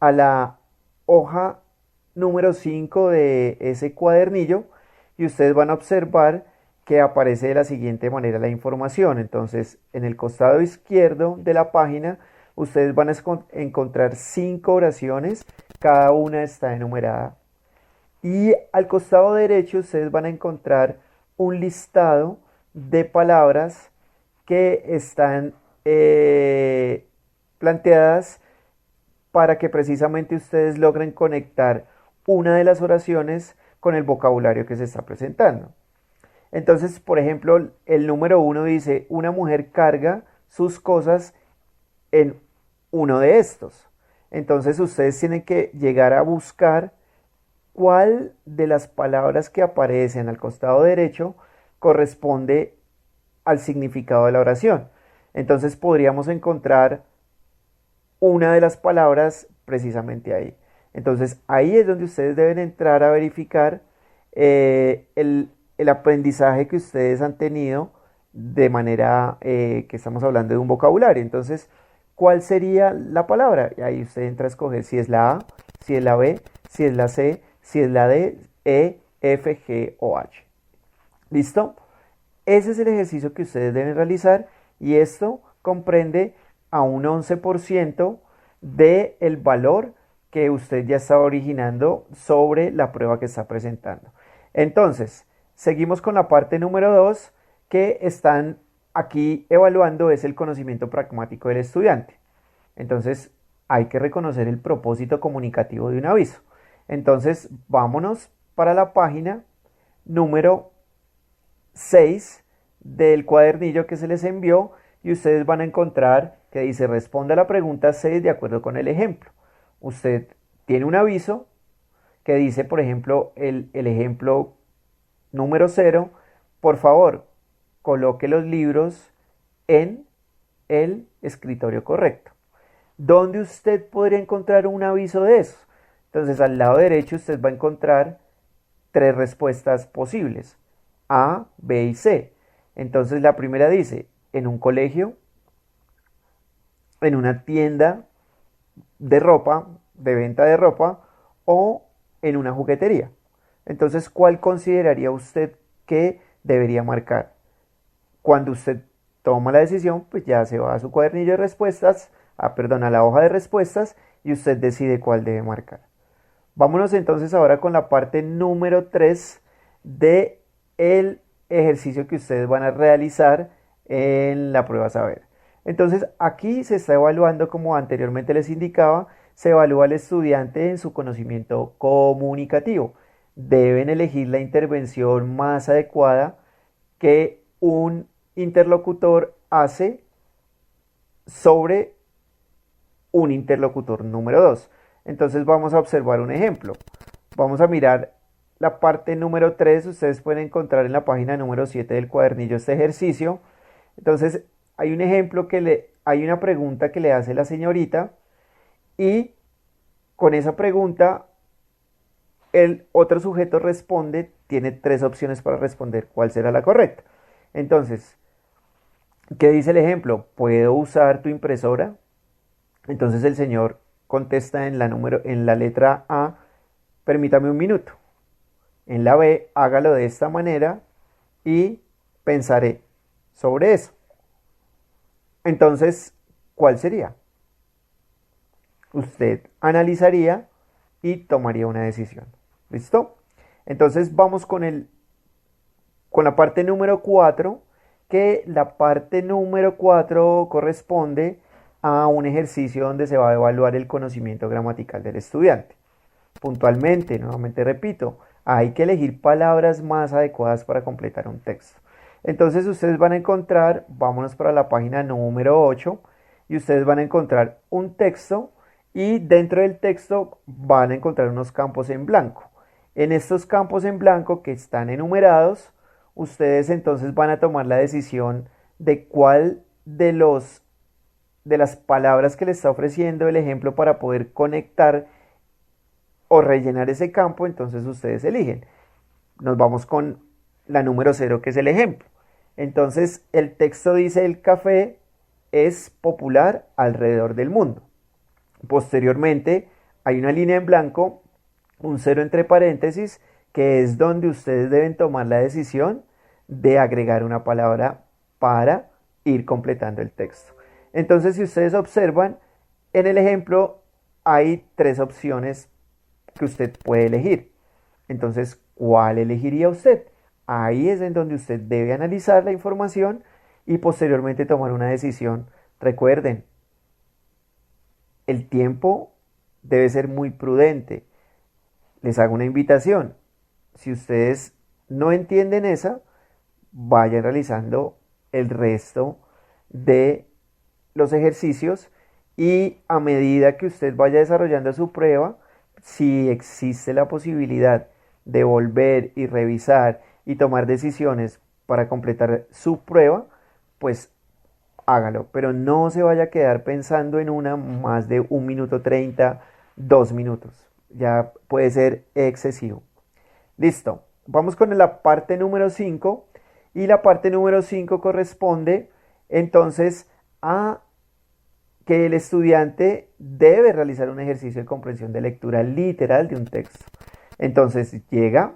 a la hoja número 5 de ese cuadernillo y ustedes van a observar que aparece de la siguiente manera la información. Entonces, en el costado izquierdo de la página, ustedes van a encontrar 5 oraciones, cada una está enumerada. Y al costado derecho ustedes van a encontrar un listado de palabras que están planteadas para que precisamente ustedes logren conectar una de las oraciones con el vocabulario que se está presentando. Entonces, por ejemplo, el número 1 dice, una mujer carga sus cosas en uno de estos. Entonces ustedes tienen que llegar a buscar cuál de las palabras que aparecen al costado derecho corresponde al significado de la oración. Entonces podríamos encontrar una de las palabras precisamente ahí. Entonces ahí es donde ustedes deben entrar a verificar el aprendizaje que ustedes han tenido de manera que estamos hablando de un vocabulario. Entonces, ¿cuál sería la palabra? Y ahí usted entra a escoger si es la A, si es la B, si es la C, si es la D, E, F, G o H. ¿Listo? Ese es el ejercicio que ustedes deben realizar y esto comprende a un 11% del valor que usted ya está originando sobre la prueba que está presentando. Entonces, seguimos con la parte número 2 que están aquí evaluando es el conocimiento pragmático del estudiante. Entonces, hay que reconocer el propósito comunicativo de un aviso. Entonces, vámonos para la página número 6 del cuadernillo que se les envió y ustedes van a encontrar que dice responde a la pregunta 6 de acuerdo con el ejemplo. Usted tiene un aviso que dice, por ejemplo, el ejemplo número 0, por favor, coloque los libros en el escritorio correcto. ¿Dónde usted podría encontrar un aviso de eso? Entonces, al lado derecho usted va a encontrar 3 respuestas posibles, A, B y C. Entonces, la primera dice, en un colegio, en una tienda de ropa, de venta de ropa, o en una juguetería. Entonces, ¿cuál consideraría usted que debería marcar? Cuando usted toma la decisión, pues ya se va a su cuadernillo de respuestas, a la hoja de respuestas, y usted decide cuál debe marcar. Vámonos entonces ahora con la parte número 3 de el ejercicio que ustedes van a realizar en la prueba saber. Entonces, aquí se está evaluando, como anteriormente les indicaba, se evalúa al estudiante en su conocimiento comunicativo. deben elegir la intervención más adecuada que un interlocutor hace sobre un interlocutor número 2. Entonces vamos a observar un ejemplo. Vamos a mirar la parte número 3. Ustedes pueden encontrar en la página número 7 del cuadernillo este ejercicio. Entonces hay un ejemplo hay una pregunta que le hace la señorita y con esa pregunta el otro sujeto responde, tiene 3 opciones para responder cuál será la correcta. Entonces, ¿qué dice el ejemplo? ¿Puedo usar tu impresora? Entonces el señor contesta en la letra A, permítame un minuto. En la B, hágalo de esta manera y pensaré sobre eso. Entonces, ¿cuál sería? Usted analizaría y tomaría una decisión. ¿Listo? Entonces vamos con la parte número 4, que la parte número 4 corresponde a un ejercicio donde se va a evaluar el conocimiento gramatical del estudiante. Puntualmente, nuevamente repito, hay que elegir palabras más adecuadas para completar un texto. Entonces ustedes van a encontrar, vámonos para la página número 8, y ustedes van a encontrar un texto y dentro del texto van a encontrar unos campos en blanco. En estos campos en blanco que están enumerados, ustedes entonces van a tomar la decisión de cuál de las palabras que les está ofreciendo el ejemplo para poder conectar o rellenar ese campo. Entonces ustedes eligen. Nos vamos con la número 0, que es el ejemplo. Entonces el texto dice: el café es popular alrededor del mundo. Posteriormente hay una línea en blanco, un 0 entre paréntesis, que es donde ustedes deben tomar la decisión de agregar una palabra para ir completando el texto. Entonces, si ustedes observan, en el ejemplo hay 3 opciones que usted puede elegir. Entonces, ¿cuál elegiría usted? Ahí es en donde usted debe analizar la información y posteriormente tomar una decisión. Recuerden, el tiempo debe ser muy prudente. Les hago una invitación. Si ustedes no entienden esa, vayan realizando el resto de los ejercicios y a medida que usted vaya desarrollando su prueba, si existe la posibilidad de volver y revisar y tomar decisiones para completar su prueba, pues hágalo, pero no se vaya a quedar pensando en una más de 1 minuto 30, 2 minutos. Ya puede ser excesivo. Listo. Vamos con la parte número 5. Y la parte número 5 corresponde entonces a que el estudiante debe realizar un ejercicio de comprensión de lectura literal de un texto. Entonces llega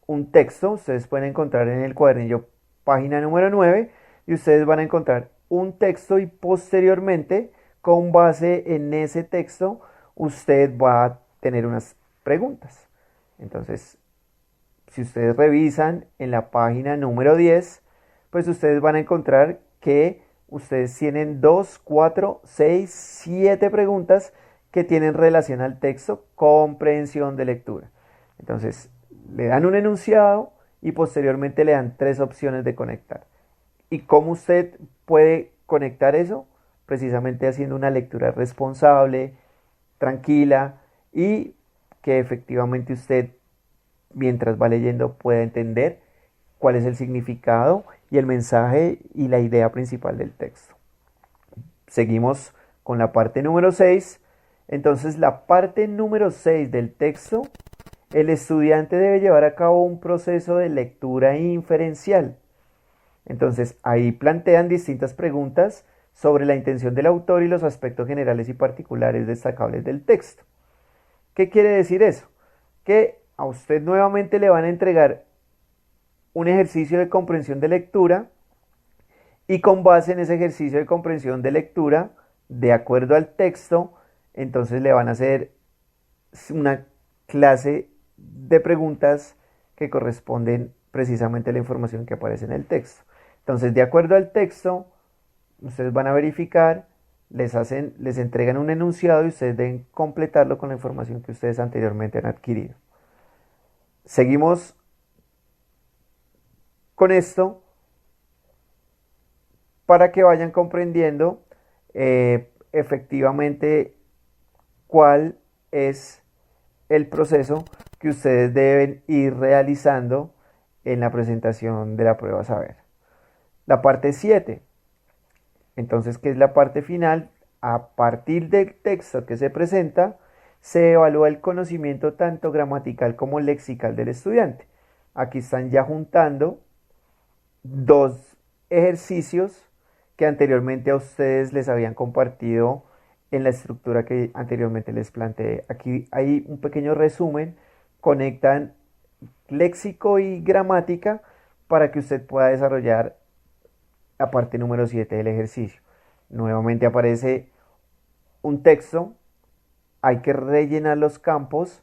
un texto, ustedes pueden encontrar en el cuadernillo página número 9 y ustedes van a encontrar un texto y posteriormente, con base en ese texto, usted va a tener unas preguntas. Entonces, si ustedes revisan en la página número 10, pues ustedes van a encontrar que ustedes tienen 2, 4, 6, 7 preguntas que tienen relación al texto, comprensión de lectura. Entonces, le dan un enunciado y posteriormente le dan 3 opciones de conectar. ¿Y cómo usted puede conectar eso? Precisamente haciendo una lectura responsable, tranquila y que efectivamente usted, mientras va leyendo, pueda entender cuál es el significado y el mensaje y la idea principal del texto. Seguimos con la parte número 6. Entonces, la parte número 6 del texto, el estudiante debe llevar a cabo un proceso de lectura inferencial. Entonces, ahí plantean distintas preguntas sobre la intención del autor y los aspectos generales y particulares destacables del texto. ¿Qué quiere decir eso? Que a usted nuevamente le van a entregar un ejercicio de comprensión de lectura y con base en ese ejercicio de comprensión de lectura, de acuerdo al texto, entonces le van a hacer una clase de preguntas que corresponden precisamente a la información que aparece en el texto. Entonces, de acuerdo al texto, ustedes van a verificar, les entregan un enunciado y ustedes deben completarlo con la información que ustedes anteriormente han adquirido. Seguimos con esto para que vayan comprendiendo efectivamente cuál es el proceso que ustedes deben ir realizando en la presentación de la prueba saber. La parte 7, entonces, que es la parte final. A partir del texto que se presenta, se evalúa el conocimiento tanto gramatical como lexical del estudiante. Aquí están ya juntando dos ejercicios que anteriormente a ustedes les habían compartido en la estructura que anteriormente les planteé. Aquí hay un pequeño resumen, conectan léxico y gramática para que usted pueda desarrollar la parte número 7 del ejercicio. Nuevamente aparece un texto, hay que rellenar los campos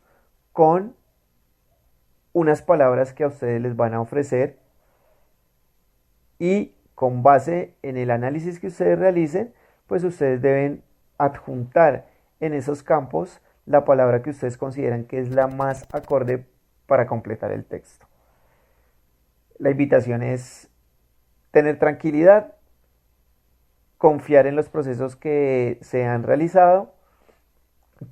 con unas palabras que a ustedes les van a ofrecer y con base en el análisis que ustedes realicen, pues ustedes deben adjuntar en esos campos la palabra que ustedes consideran que es la más acorde para completar el texto. La invitación es tener tranquilidad, confiar en los procesos que se han realizado,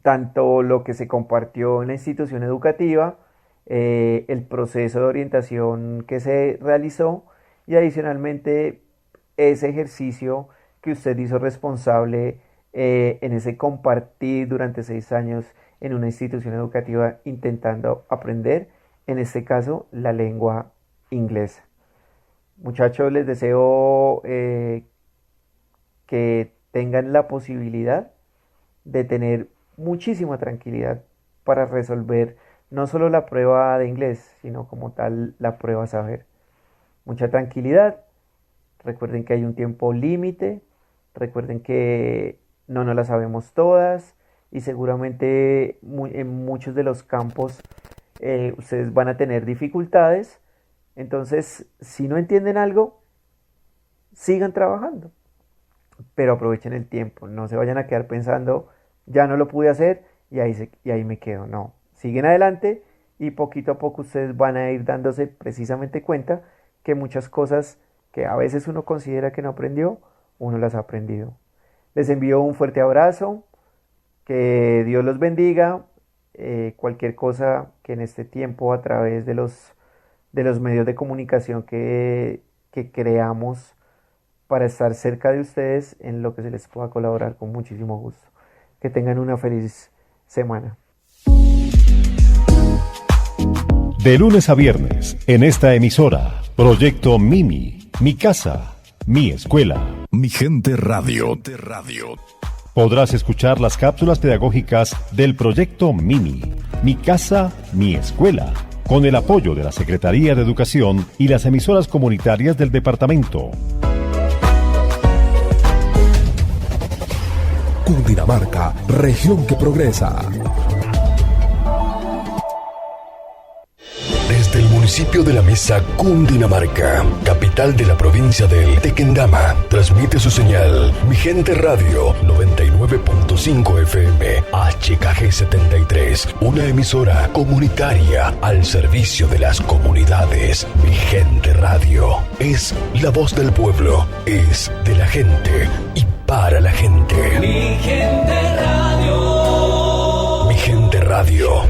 tanto lo que se compartió en la institución educativa, el proceso de orientación que se realizó y adicionalmente ese ejercicio que usted hizo responsable en ese compartir durante 6 años en una institución educativa intentando aprender, en este caso, la lengua inglesa. Muchachos, les deseo que tengan la posibilidad de tener muchísima tranquilidad para resolver no solo la prueba de inglés, sino como tal la prueba saber. Mucha tranquilidad, recuerden que hay un tiempo límite, recuerden que no nos la sabemos todas y seguramente en muchos de los campos ustedes van a tener dificultades. Entonces, si no entienden algo, sigan trabajando, pero aprovechen el tiempo, no se vayan a quedar pensando, ya no lo pude hacer y ahí me quedo. No, siguen adelante y poquito a poco ustedes van a ir dándose precisamente cuenta que muchas cosas que a veces uno considera que no aprendió, uno las ha aprendido. Les envío un fuerte abrazo, que Dios los bendiga. Cualquier cosa que en este tiempo a través de los medios de comunicación que creamos para estar cerca de ustedes, en lo que se les pueda colaborar, con muchísimo gusto. Que tengan una feliz semana. De lunes a viernes, en esta emisora, Proyecto Mimi, Mi Casa, Mi Escuela. Mi Gente Radio. Podrás escuchar las cápsulas pedagógicas del Proyecto Mimi, Mi Casa, Mi Escuela, con el apoyo de la Secretaría de Educación y las emisoras comunitarias del departamento. Cundinamarca, región que progresa. Desde el municipio de La Mesa, Cundinamarca, capital de la provincia del Tequendama, transmite su señal Mi Gente Radio 99.5 FM HKG 73, una emisora comunitaria al servicio de las comunidades. Mi Gente Radio es la voz del pueblo, es de la gente y para la gente. Mi Gente Radio. Mi Gente Radio.